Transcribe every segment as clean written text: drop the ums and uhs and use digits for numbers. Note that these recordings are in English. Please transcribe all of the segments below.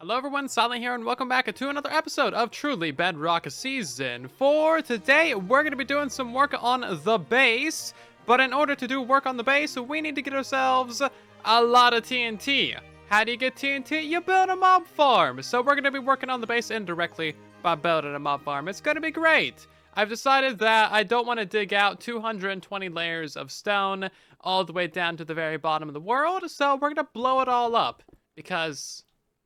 Hello everyone, Silent here, and welcome back to another episode of Truly Bedrock Season 4. Today, we're going to be doing some work on the base, but in order to do work on the base, we need to get ourselves a lot of TNT. How do you get TNT? You build a mob farm. So we're going to be working on the base indirectly by building a mob farm. It's going to be great. I've decided that I don't want to dig out 220 layers of stone all the way down to the very bottom of the world, so we're going to blow it all up because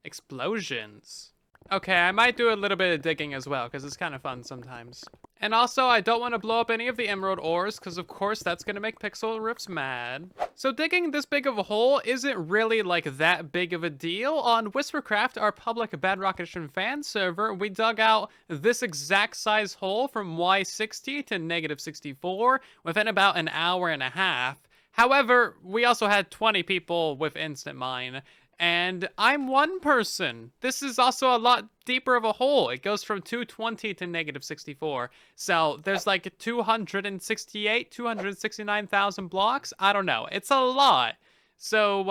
explosions. Okay, I might do a little bit of digging as well because it's kind of fun sometimes. And also, I don't want to blow up any of the emerald ores because of course that's going to make Pixel Riffs mad. So digging this big of a hole isn't really like that big of a deal. On Whispercraft, our public Bedrock Edition fan server, we dug out this exact size hole from Y60 to -64 within about an hour and a half. However, we also had 20 people with instant mine. And I'm one person. This is also a lot deeper of a hole. It goes from 220 to -64. So there's like 269,000 blocks. I don't know. It's a lot. So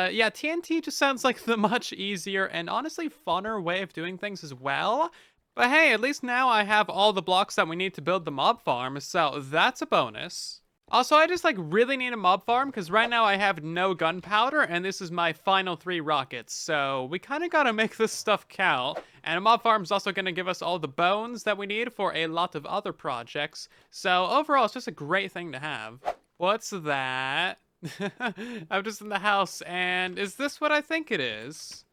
yeah, TNT just sounds like the much easier and honestly funner way of doing things as well. But hey, at least now I have all the blocks that we need to build the mob farm. So that's a bonus. Also, I just like really need a mob farm because right now I have no gunpowder and this is my final 3 rockets. So we kind of got to make this stuff count. And a mob farm is also going to give us all the bones that we need for a lot of other projects. So overall, it's just a great thing to have. What's that? I'm just in the house and is this what I think it is?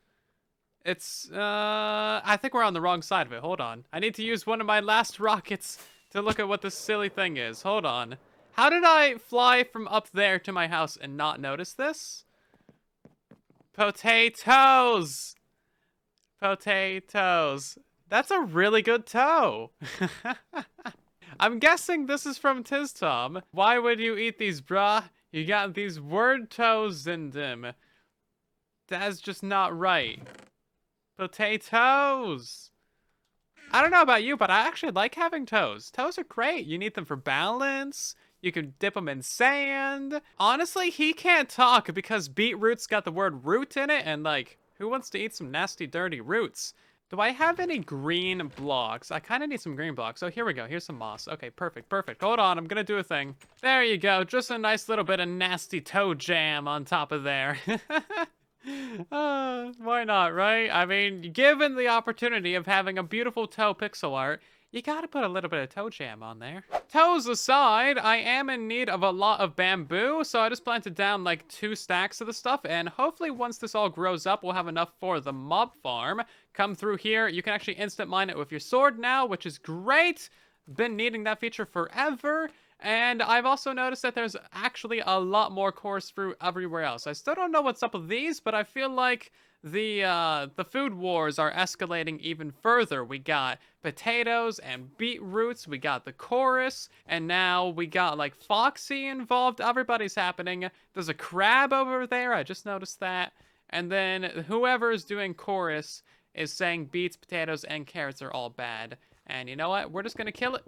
It's, I think we're on the wrong side of it. Hold on. I need to use one of my last rockets to look at what this silly thing is. Hold on. How did I fly from up there to my house and not notice this? Potatoes! Potatoes. That's a really good toe. I'm guessing this is from Tiz Tom. Why would you eat these, bruh? You got these word toes in them. That's just not right. Potatoes! I don't know about you, but I actually like having toes. Toes are great. You need them for balance. You can dip them in sand. Honestly, he can't talk because beetroot's got the word root in it, and like, who wants to eat some nasty, dirty roots? Do I have any green blocks? I kind of need some green blocks. Oh, here we go. Here's some moss. Okay, perfect, perfect. Hold on, I'm gonna do a thing. There you go. Just a nice little bit of nasty toe jam on top of there. Why not, right? I mean, given the opportunity of having a beautiful toe pixel art, you gotta put a little bit of toe jam on there. Toes aside, I am in need of a lot of bamboo, so I just planted down like 2 stacks of the stuff, and hopefully once this all grows up, we'll have enough for the mob farm. Come through here, you can actually instant mine it with your sword now, which is great. Been needing that feature forever. And I've also noticed that there's actually a lot more coarse fruit everywhere else. I still don't know what's up with these, but I feel like the food wars are escalating even further. We got potatoes and beetroots, we got the chorus, and now we got like Foxy involved. Everybody's happening. There's a crab over there, I just noticed that. And then whoever is doing chorus is saying beets, potatoes, and carrots are all bad. And you know what? We're just gonna kill it.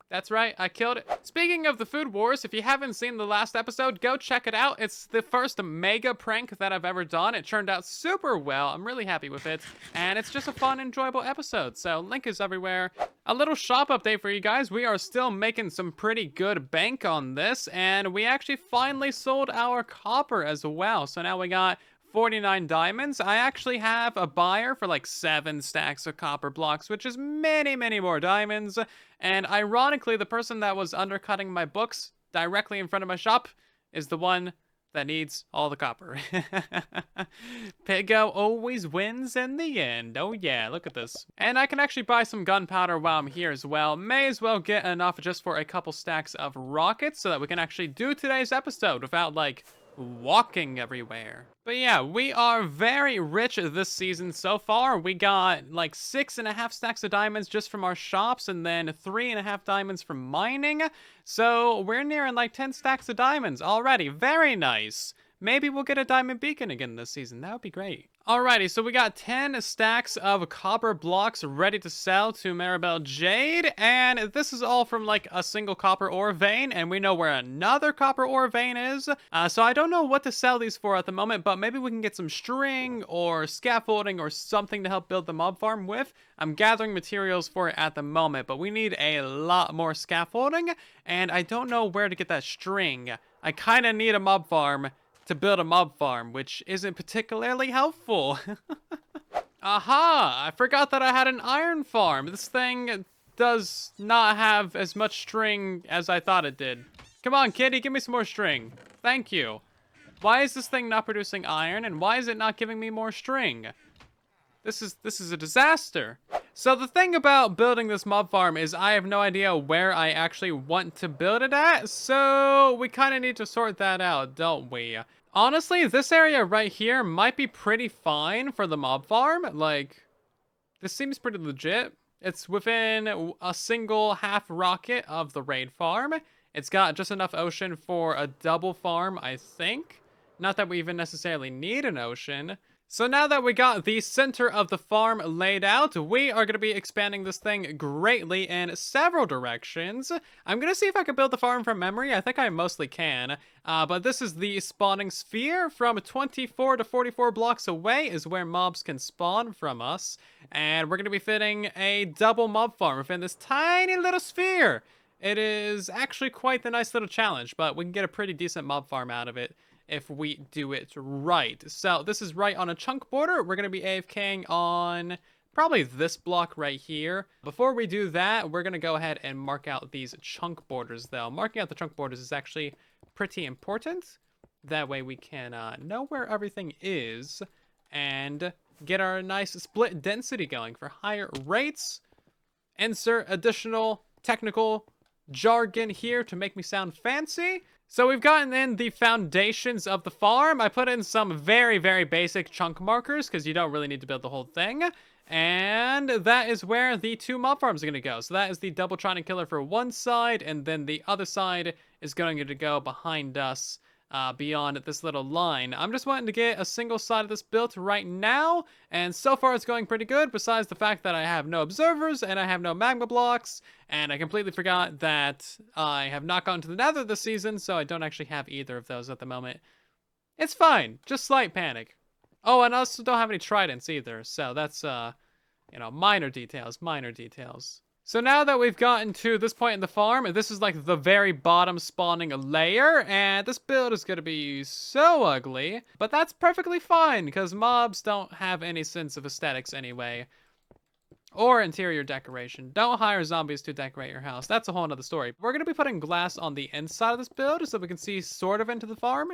That's right, I killed it. Speaking of the food wars, if you haven't seen the last episode, go check it out. It's the first mega prank that I've ever done. It turned out super well. I'm really happy with it. And it's just a fun, enjoyable episode. So link is everywhere. A little shop update for you guys. We are still making some pretty good bank on this. And we actually finally sold our copper as well. So now we got 49 diamonds. I actually have a buyer for like 7 stacks of copper blocks, which is many, many more diamonds. And ironically, the person that was undercutting my books directly in front of my shop is the one that needs all the copper. Piggo always wins in the end. Oh yeah, look at this. And I can actually buy some gunpowder while I'm here as well. May as well get enough just for a couple stacks of rockets so that we can actually do today's episode without like walking everywhere. But yeah, we are very rich this season so far. We got like 6.5 stacks of diamonds just from our shops and then 3.5 diamonds from mining. So we're nearing like 10 stacks of diamonds already. Very nice. maybe we'll get a diamond beacon again this season. That would be great. Alrighty, so we got 10 stacks of copper blocks ready to sell to Maribel Jade, and this is all from like a single copper ore vein, and we know where another copper ore vein is. So I don't know what to sell these for at the moment, but maybe we can get some string or scaffolding or something to help build the mob farm with. I'm gathering materials for it at the moment, but we need a lot more scaffolding, and I don't know where to get that string. I kind of need a mob farm to build a mob farm, which isn't particularly helpful. Aha! I forgot that I had an iron farm. This thing does not have as much string as I thought it did. Come on, kitty, give me some more string. Thank you. Why is this thing not producing iron, and why is it not giving me more string? This is a disaster. So the thing about building this mob farm is I have no idea where I actually want to build it at, so we kind of need to sort that out, don't we? Honestly, this area right here might be pretty fine for the mob farm. Like, this seems pretty legit. It's within a single half rocket of the raid farm. It's got just enough ocean for a double farm, I think. Not that we even necessarily need an ocean. So now that we got the center of the farm laid out, we are going to be expanding this thing greatly in several directions. I'm going to see if I can build the farm from memory. I think I mostly can. But this is the spawning sphere. From 24 to 44 blocks away is where mobs can spawn from us. And we're going to be fitting a double mob farm within this tiny little sphere. It is actually quite the nice little challenge, but we can get a pretty decent mob farm out of it if we do it right. So this is right on a chunk border. We're going to be AFKing on probably this block right here. Before we do that, we're going to go ahead and mark out these chunk borders though. Marking out the chunk borders is actually pretty important. That way we can know where everything is and get our nice split density going for higher rates. Insert additional technical jargon here to make me sound fancy. So we've gotten in the foundations of the farm. I put in some very, very basic chunk markers because you don't really need to build the whole thing. And that is where the two mob farms are going to go. So that is the double Trident Killer for one side, and then the other side is going to go behind us beyond this little line. I'm just wanting to get a single side of this built right now, and so far it's going pretty good, besides the fact that I have no observers and I have no magma blocks, and I completely forgot that I have not gone to the nether this season, so I don't actually have either of those at the moment. It's fine, just slight panic. Oh, and I also don't have any tridents either, so that's, you know, minor details, minor details. So now that we've gotten to this point in the farm, this is like the very bottom spawning layer, and this build is going to be so ugly, but that's perfectly fine, because mobs don't have any sense of aesthetics anyway, or interior decoration. Don't hire zombies to decorate your house. That's a whole nother story. We're going to be putting glass on the inside of this build so we can see sort of into the farm,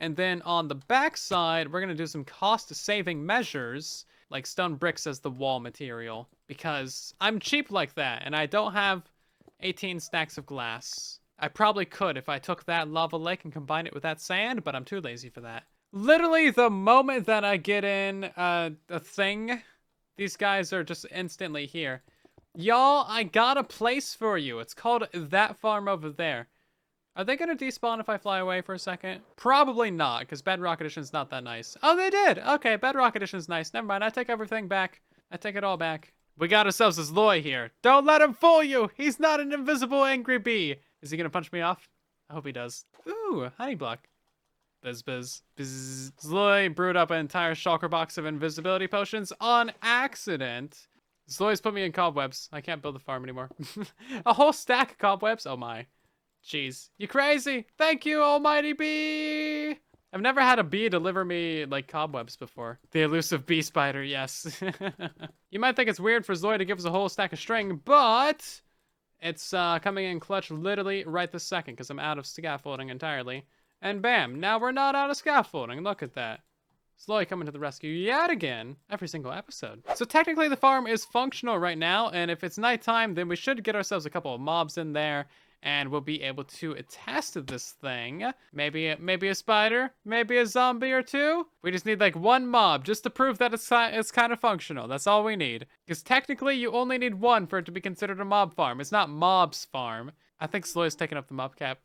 and then on the back side, we're going to do some cost-saving measures, like stone bricks as the wall material, because I'm cheap like that, and I don't have 18 stacks of glass. I probably could if I took that lava lake and combined it with that sand, but I'm too lazy for that. Literally, the moment that I get in a thing, these guys are just instantly here. Y'all, I got a place for you. It's called that farm over there. Are they going to despawn if I fly away for a second? Probably not, because Bedrock Edition's not that nice. Oh, they did! Okay, Bedrock Edition's nice. Never mind, I take everything back. I take it all back. We got ourselves this Loy here. Don't let him fool you! He's not an invisible angry bee! Is he going to punch me off? I hope he does. Ooh, honey block. Biz, biz, biz. Zloy brewed up an entire shulker box of invisibility potions on accident. Zloy's put me in cobwebs. I can't build the farm anymore. A whole stack of cobwebs? Oh my. Jeez. You crazy? Thank you, almighty bee! I've never had a bee deliver me, like, cobwebs before. The elusive bee spider, yes. You might think it's weird for Zoe to give us a whole stack of string, but it's coming in clutch literally right this second, because I'm out of scaffolding entirely. And bam, now we're not out of scaffolding. Look at that. Slowly coming to the rescue yet again, every single episode. So technically the farm is functional right now, and if it's nighttime, then we should get ourselves a couple of mobs in there, and we'll be able to test this thing. Maybe a spider, maybe a zombie or two. We just need like one mob just to prove that it's kind of functional. That's all we need. Because technically you only need one for it to be considered a mob farm. It's not mob's farm. I think Sloy's taking up the mob cap.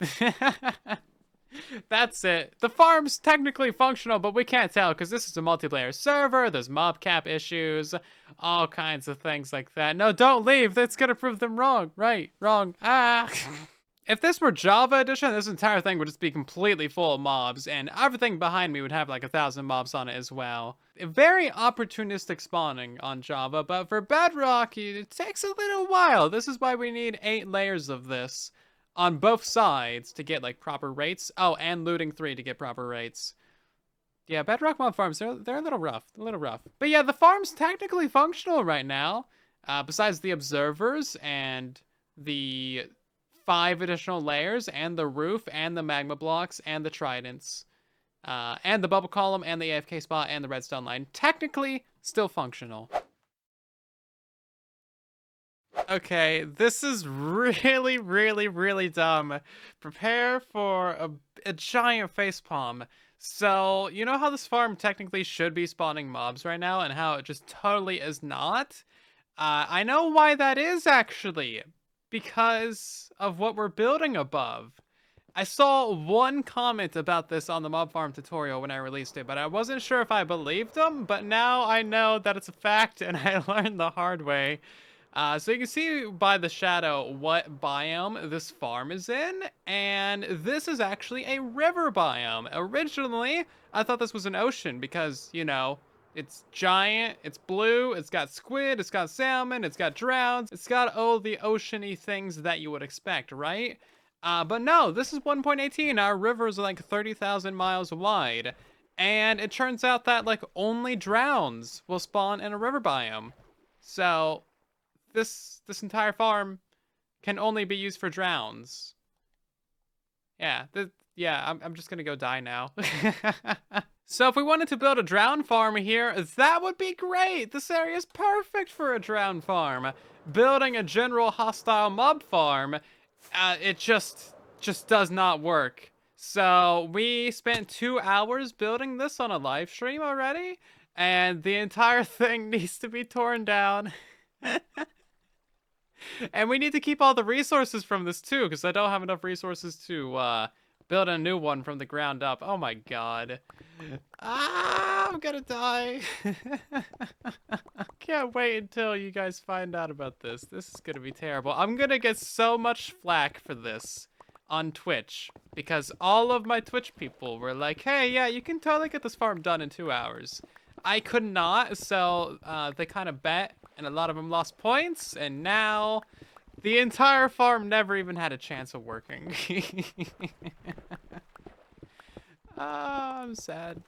That's it. The farm's technically functional, but we can't tell because this is a multiplayer server. There's mob cap issues, all kinds of things like that. No, don't leave. That's gonna prove them wrong. Right, wrong. Ah. If this were Java edition, this entire thing would just be completely full of mobs, and everything behind me would have like 1,000 mobs on it as well. Very opportunistic spawning on Java, but for Bedrock, it takes a little while. This is why we need 8 layers of this on both sides to get like proper rates. Oh, and looting 3 to get proper rates. Yeah, Bedrock mob farms, they're a little rough, But yeah, the farm's technically functional right now, besides the observers and the 5 additional layers and the roof and the magma blocks and the tridents and the bubble column and the AFK spot and the redstone line. Technically still functional. Okay, this is really, really, really dumb. Prepare for a giant facepalm. So, you know how this farm technically should be spawning mobs right now and how it just totally is not? I know why that is, actually. Because of what we're building above. I saw one comment about this on the mob farm tutorial when I released it, but I wasn't sure if I believed them, but now I know that it's a fact and I learned the hard way. So you can see by the shadow what biome this farm is in, and this is actually a river biome. Originally, I thought this was an ocean because, you know, it's giant, it's blue, it's got squid, it's got salmon, it's got drowns, it's got all the oceany things that you would expect, right? But no, this is 1.18. Our rivers are like 30,000 miles wide. And it turns out that like only drowns will spawn in a river biome. So this entire farm can only be used for drowns. Yeah, I'm just gonna go die now. So if we wanted to build a drown farm here, that would be great. This area is perfect for a drown farm. Building a general hostile mob farm, it just does not work. So we spent 2 hours building this on a live stream already, and the entire thing needs to be torn down. And we need to keep all the resources from this too, because I don't have enough resources to build a new one from the ground up. Oh my god. I'm gonna die. Can't wait until you guys find out about this. This is gonna be terrible. I'm gonna get so much flack for this on Twitch, because all of my Twitch people were like, hey, yeah, you can totally get this farm done in 2 hours. I could not, so they kind of bet, and a lot of them lost points, and now the entire farm never even had a chance of working. I'm sad.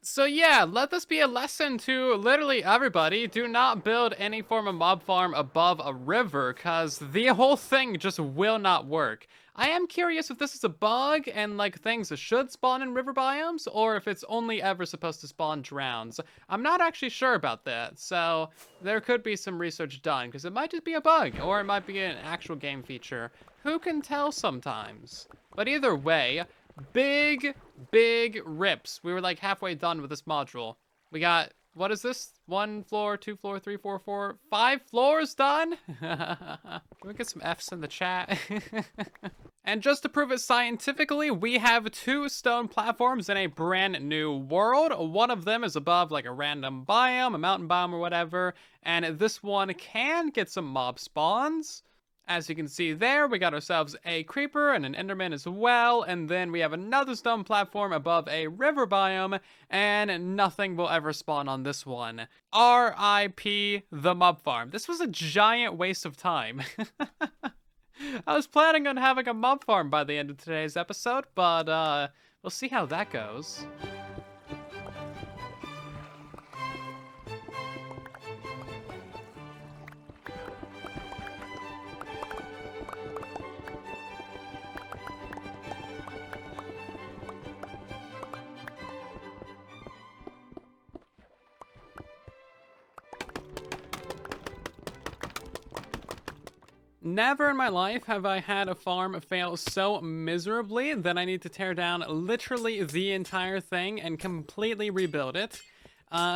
So yeah, let this be a lesson to literally everybody. Do not build any form of mob farm above a river, because the whole thing just will not work. I am curious if this is a bug and like things should spawn in river biomes, or if it's only ever supposed to spawn drowns. I'm not actually sure about that, so there could be some research done, because it might just be a bug, or it might be an actual game feature. Who can tell sometimes? But either way, big rips. We were like halfway done with this module. We got, what is this? 1 floor, 2 floor, 3, 4, 4, 5 floors done? Can we get some F's in the chat? And just to prove it scientifically, we have 2 stone platforms in a brand new world. One of them is above like a random biome, a mountain biome or whatever, and this one can get some mob spawns. As you can see there, we got ourselves a creeper and an enderman as well, and then we have another stone platform above a river biome, and nothing will ever spawn on this one. R.I.P. the mob farm. This was a giant waste of time. I was planning on having a mob farm by the end of today's episode, but we'll see how that goes. Never in my life have I had a farm fail so miserably that I need to tear down literally the entire thing and completely rebuild it.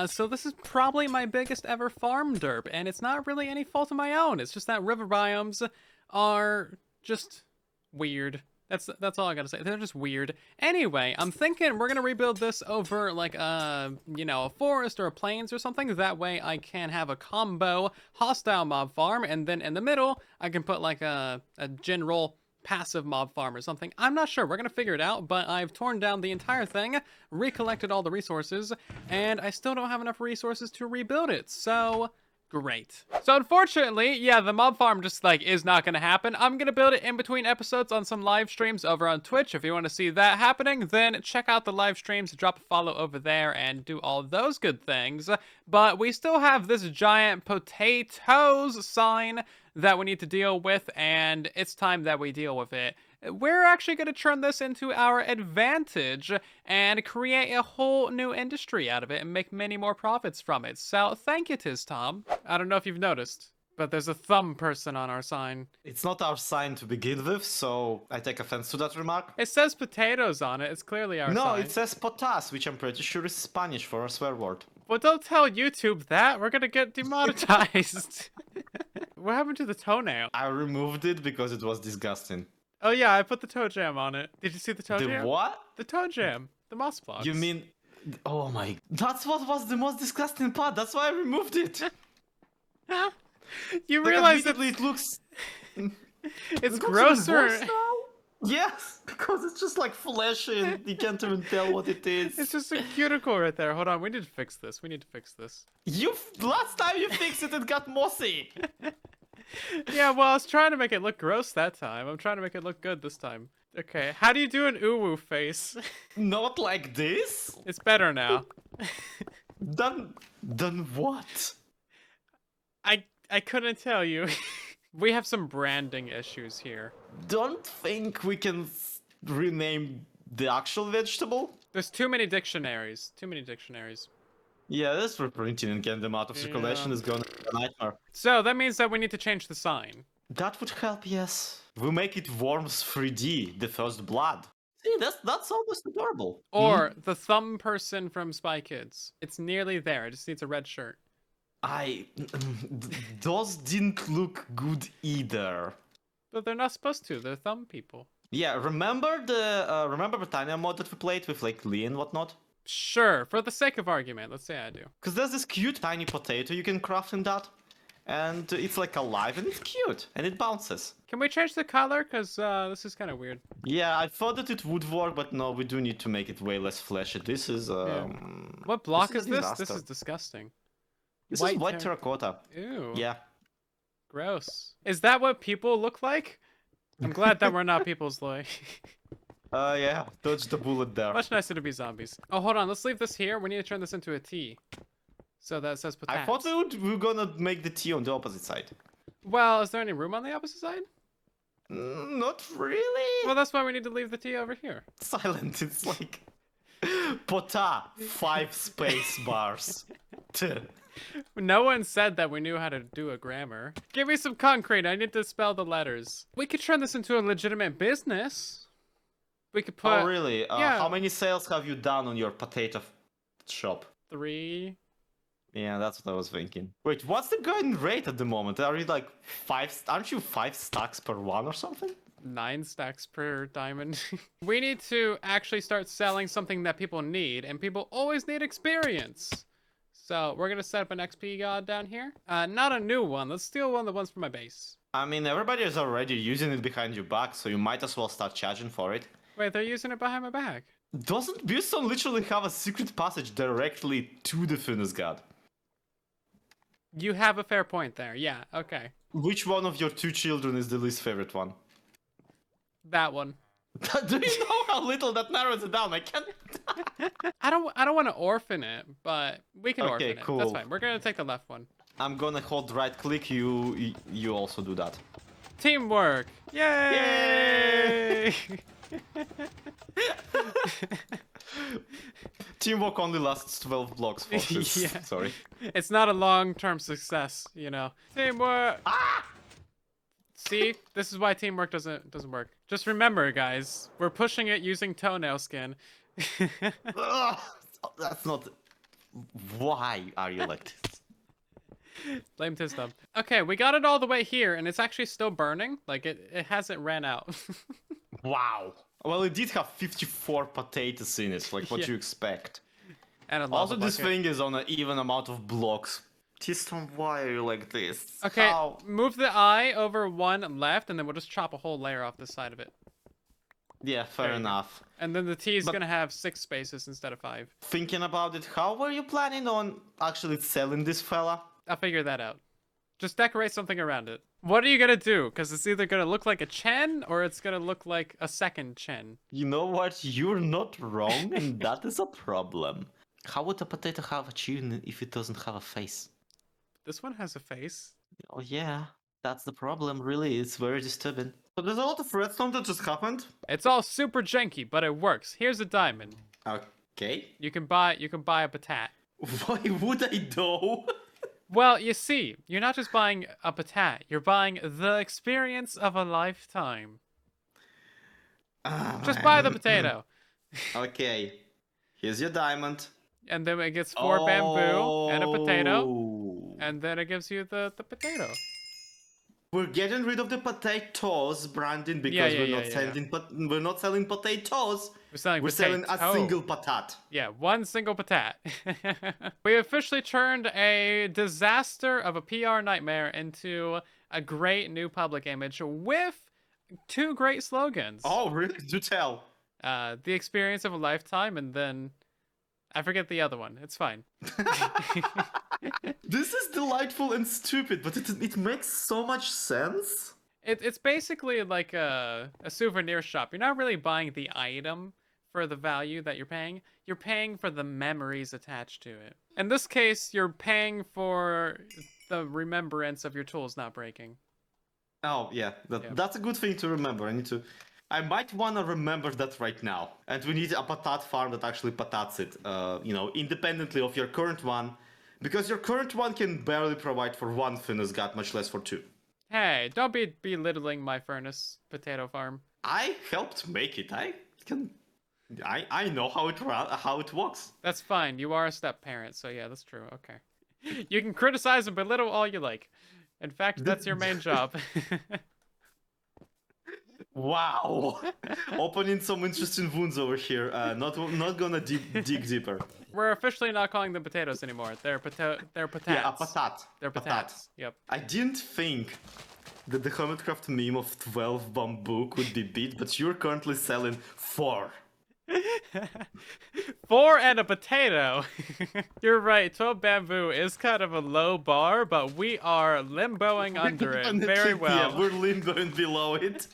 So this is probably my biggest ever farm derp, and it's not really any fault of my own. It's just that river biomes are just weird. That's all I gotta say. They're just weird. Anyway, I'm thinking we're gonna rebuild this over like you know, a forest or a plains or something. That way I can have a combo hostile mob farm, and then in the middle I can put like a general passive mob farm or something. I'm not sure. We're gonna figure it out. But I've torn down the entire thing, recollected all the resources, and I still don't have enough resources to rebuild it. So. Great. So unfortunately, yeah, the mob farm just like is not gonna happen. I'm gonna build it in between episodes on some live streams over on Twitch. If you want to see that happening, then check out the live streams, drop a follow over there, and do all those good things. But we still have this giant potatoes sign that we need to deal with, and it's time that we deal with it. We're actually going to turn this into our advantage and create a whole new industry out of it and make many more profits from it. So thank you, Tom. I don't know if you've noticed, but there's a thumb person on our sign. It's not our sign to begin with, so I take offense to that remark. It says potatoes on it. It's clearly our sign. No, it says potas, which I'm pretty sure is Spanish for a swear word. Well, don't tell YouTube that. We're going to get demonetized. What happened to the toenail? I removed it because it was disgusting. Oh yeah, I put the toe jam on it. Did you see the toe jam? The what? The toe jam. The moss blocks. You mean... Oh my... That's what was the most disgusting part. That's why I removed it. You realize that it looks... It's grosser. Yes, because it's just like flesh and you can't even tell what it is. It's just a cuticle right there. Hold on, we need to fix this. Last time you fixed it, it got mossy. Yeah, well, I was trying to make it look gross that time. I'm trying to make it look good this time. Okay, how do you do an uwu face? Not like this? It's better now. Done what? I couldn't tell you. We have some branding issues here. Don't think we can rename the actual vegetable? There's too many dictionaries. Yeah, this reprinting and getting them out of circulation is gonna be a nightmare. So that means that we need to change the sign. That would help, yes. We make it Worms 3D, the first blood. See, that's almost adorable. Or the thumb person from Spy Kids. It's nearly there. It just needs a red shirt. Those didn't look good either. But they're not supposed to. They're thumb people. Yeah, remember the Britannia mod that we played with like Lee and whatnot? Sure, for the sake of argument, let's say I do. Because there's this cute tiny potato you can craft in that. And it's like alive and it's cute. And it bounces. Can we change the color? Because this is kind of weird. Yeah, I thought that it would work, but no, we do need to make it way less fleshy. This is... What block is this? This is disgusting. This is white terracotta. Ew. Yeah. Gross. Is that what people look like? I'm glad that we're not people's like. Yeah, dodge the bullet there. Much nicer to be zombies. Oh, hold on. Let's leave this here. We need to turn this into a T. So that says potats. I thought we were gonna make the T on the opposite side. Well, is there any room on the opposite side? Not really. Well, that's why we need to leave the T over here. Silent. It's like... Pota, 5 space bars. No one said that we knew how to do a grammar. Give me some concrete. I need to spell the letters. We could turn this into a legitimate business. We could put... Oh, really? Yeah. How many sales have you done on your potato shop? 3. Yeah, that's what I was thinking. Wait, what's the going rate at the moment? Are you like 5... Aren't you 5 stacks per one or something? 9 stacks per diamond. We need to actually start selling something that people need, and people always need experience. So we're gonna set up an XP god down here. Not a new one. Let's steal one of the ones from my base. I mean, everybody is already using it behind your back, so you might as well start charging for it. Wait, they're using it behind my back. Doesn't Beerstone literally have a secret passage directly to the Furnace God? You have a fair point there. Yeah, okay. Which one of your 2 children is the least favorite one? That one. Do you know how little that narrows it down? I can't... I don't want to orphan it, but we can orphan it. Cool. That's fine. We're gonna take the left one. I'm gonna hold right click. You also do that. Teamwork! Yay! Teamwork only lasts 12 blocks, folks. Yeah. Sorry. It's not a long-term success, you know. Teamwork! Ah! See? This is why teamwork doesn't work. Just remember, guys, we're pushing it using toenail skin. Ugh, that's not... Why are you like this? Blame Tisdom. Okay, we got it all the way here, and it's actually still burning. Like, it hasn't ran out. Wow. Well, it did have 54 potatoes in it, like what Yeah. you expect. And a lava Also, this bucket. thing is on an even amount of blocks. T-Stone, why are you like this? Okay, How? move the eye over one left, and then we'll just chop a whole layer off the side of it. Yeah, fair There you go. enough. And then the T is But- gonna have 6 spaces instead of 5. Thinking about it, how were you planning on actually selling this fella? I'll figure that out. Just decorate something around it. What are you gonna do? Because it's either gonna look like a Chen, or it's gonna look like a second Chen. You know what? You're not wrong, and that is a problem. How would a potato have achievement if it doesn't have a face? This one has a face. Oh yeah, that's the problem. Really, it's very disturbing. So there's a lot of redstone that just happened. It's all super janky, but it works. Here's a diamond. Okay. You can buy a patat. Why would I though? Well, you see, you're not just buying a patat, you're buying the experience of a lifetime. Ah, Just buy the man. potato. Okay. Here's your diamond. And then it gets 4 bamboo and a potato. Oh. And then it gives you the potato. We're getting rid of the potatoes, Brandon, because we're not selling potatoes. We're selling We're selling a potato. single patat. Yeah, one single patat. We officially turned a disaster of a PR nightmare into a great new public image with 2 great slogans. Oh, really? Do tell. The experience of a lifetime, and then I forget the other one. It's fine. This is delightful and stupid, but it makes so much sense. It's basically like a souvenir shop. You're not really buying the item for the value that you're paying. You're paying for the memories attached to it. In this case, you're paying for the remembrance of your tools not breaking. Oh, yeah. That's a good thing to remember. I might want to remember that right now. And we need a patat farm that actually patats it, independently of your current one. Because your current one can barely provide for 1 furnace gut, much less for 2. Hey, don't be belittling my furnace potato farm. I helped make it. I know how it works. That's fine. You are a step parent, so yeah, that's true. Okay. You can criticize and belittle all you like. In fact, that's your main job. Wow, opening some interesting wounds over here. Not gonna dig deeper. We're officially not calling them potatoes anymore. They're potats. Yeah, a patat. They're Patat. potats. Yep. I didn't think that the Hermitcraft meme of 12 bamboo could be beat, but you're currently selling 4. 4 and a potato. You're right. 12 bamboo is kind of a low bar, but we are limboing under it very well. Yeah, we're limboing below it.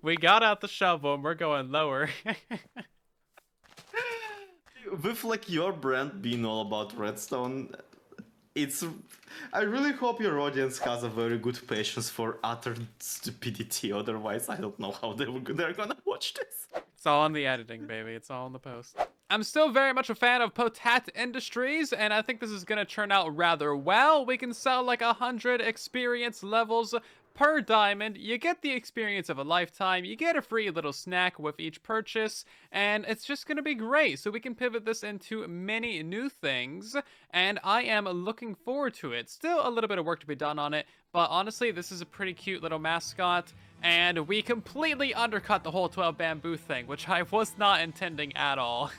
We got out the shovel and we're going lower. With like your brand being all about redstone, I really hope your audience has a very good patience for utter stupidity. Otherwise, I don't know how they're gonna watch this. It's all in the editing, baby. It's all in the post. I'm still very much a fan of Potat Industries, and I think this is gonna turn out rather well. We can sell like 100 experience levels per diamond. You get the experience of a lifetime. You get a free little snack with each purchase, and it's just gonna be great. So we can pivot this into many new things, and I am looking forward to it. Still a little bit of work to be done on it, but honestly, this is a pretty cute little mascot. And we completely undercut the whole 12 bamboo thing, which I was not intending at all.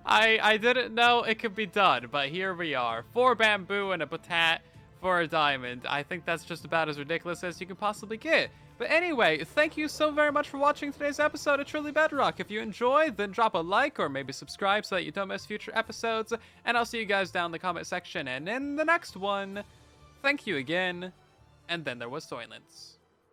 I didn't know it could be done, but here we are. 4 bamboo and a patat for a diamond. I think that's just about as ridiculous as you can possibly get. But anyway, thank you so very much for watching today's episode of Truly Bedrock. If you enjoyed, then drop a like or maybe subscribe so that you don't miss future episodes. And I'll see you guys down in the comment section. And in the next one, thank you again. And then there was silence.